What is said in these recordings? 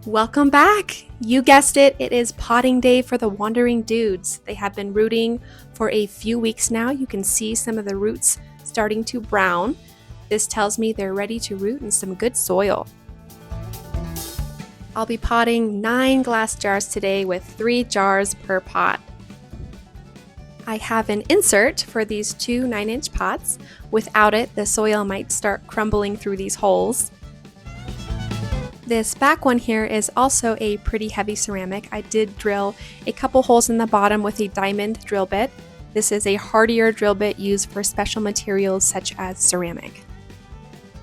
Welcome back! You guessed it, it is potting day for the Wandering Dudes. They have been rooting for a few weeks now. You can see some of the roots starting to brown. This tells me they're ready to root in some good soil. I'll be potting 9 glass jars today with 3 jars per pot. I have an insert for these 2 9-inch pots. Without it, the soil might start crumbling through these holes. This back one here is also a pretty heavy ceramic. I did drill a couple holes in the bottom with a diamond drill bit. This is a hardier drill bit used for special materials such as ceramic.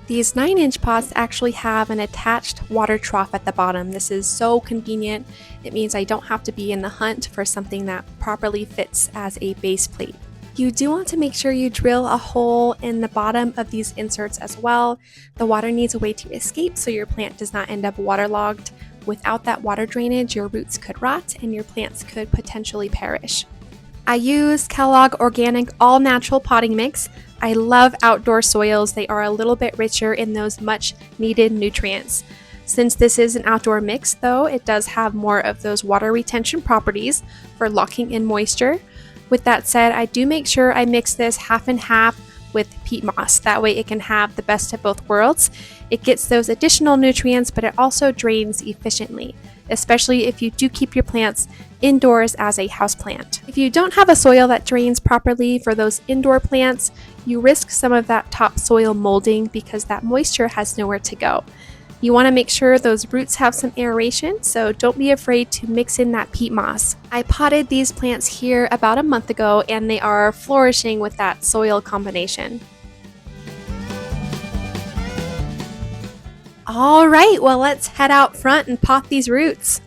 These 9-inch pots actually have an attached water trough at the bottom. This is so convenient. It means I don't have to be in the hunt for something that properly fits as a base plate. You do want to make sure you drill a hole in the bottom of these inserts as well. The water needs a way to escape so your plant does not end up waterlogged. Without that water drainage, your roots could rot and your plants could potentially perish. I use Kellogg Organic All Natural Potting Mix. I love outdoor soils. They are a little bit richer in those much needed nutrients. Since this is an outdoor mix though, it does have more of those water retention properties for locking in moisture. With that said, I do make sure I mix this half and half with peat moss. That way it can have the best of both worlds. It gets those additional nutrients, but it also drains efficiently, especially if you do keep your plants indoors as a houseplant. If you don't have a soil that drains properly for those indoor plants, you risk some of that topsoil molding because that moisture has nowhere to go. You want to make sure those roots have some aeration, so don't be afraid to mix in that peat moss. I potted these plants here about a month ago and they are flourishing with that soil combination. All right, well let's head out front and pot these roots.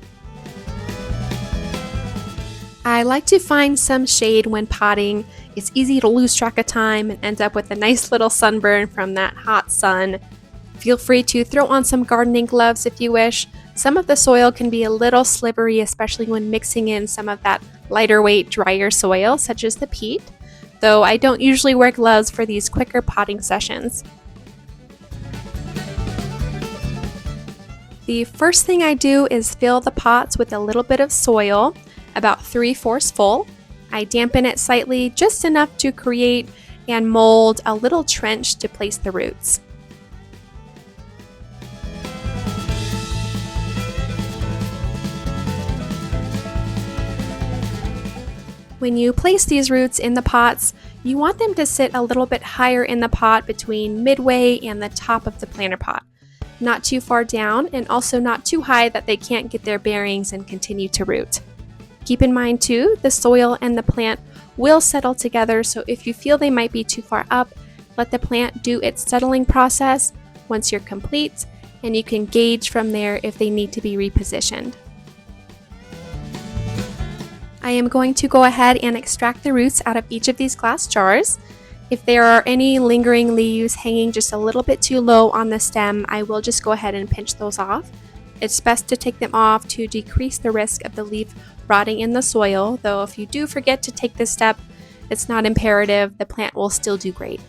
I like to find some shade when potting. It's easy to lose track of time and end up with a nice little sunburn from that hot sun. Feel free to throw on some gardening gloves if you wish. Some of the soil can be a little slippery, especially when mixing in some of that lighter weight, drier soil, such as the peat, though I don't usually wear gloves for these quicker potting sessions. The first thing I do is fill the pots with a little bit of soil, about 3/4 full. I dampen it slightly, just enough to create and mold a little trench to place the roots. When you place these roots in the pots, you want them to sit a little bit higher in the pot between midway and the top of the planter pot. Not too far down and also not too high that they can't get their bearings and continue to root. Keep in mind too, the soil and the plant will settle together, so if you feel they might be too far up, let the plant do its settling process once you're complete, and you can gauge from there if they need to be repositioned. I am going to go ahead and extract the roots out of each of these glass jars. If there are any lingering leaves hanging just a little bit too low on the stem, I will just go ahead and pinch those off. It's best to take them off to decrease the risk of the leaf rotting in the soil, though if you do forget to take this step, it's not imperative, the plant will still do great.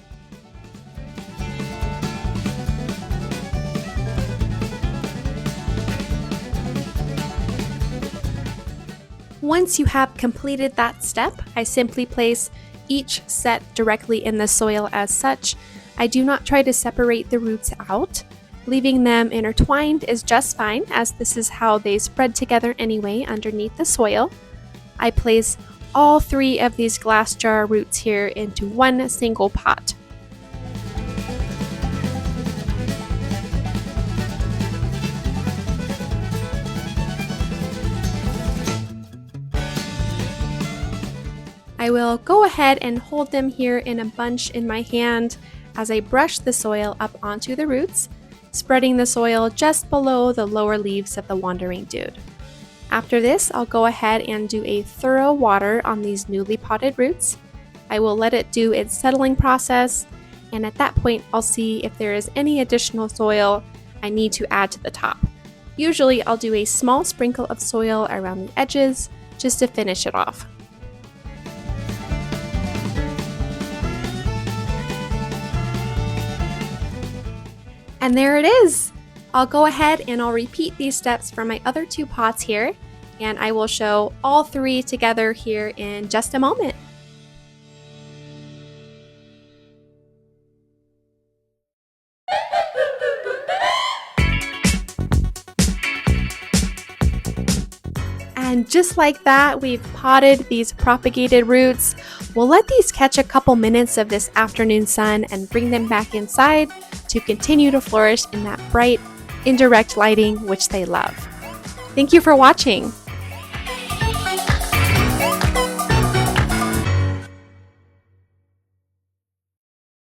Once you have completed that step, I simply place each set directly in the soil as such. I do not try to separate the roots out. Leaving them intertwined is just fine, as this is how they spread together anyway underneath the soil. I place all 3 of these glass jar roots here into one single pot. I will go ahead and hold them here in a bunch in my hand as I brush the soil up onto the roots, spreading the soil just below the lower leaves of the Wandering Dude. After this, I'll go ahead and do a thorough water on these newly potted roots. I will let it do its settling process, and at that point I'll see if there is any additional soil I need to add to the top. Usually I'll do a small sprinkle of soil around the edges just to finish it off. And there it is! I'll go ahead and I'll repeat these steps for my other 2 pots here, and I will show all 3 together here in just a moment. And just like that, we've potted these propagated roots. We'll let these catch a couple minutes of this afternoon sun and bring them back inside to continue to flourish in that bright, indirect lighting which they love. Thank you for watching.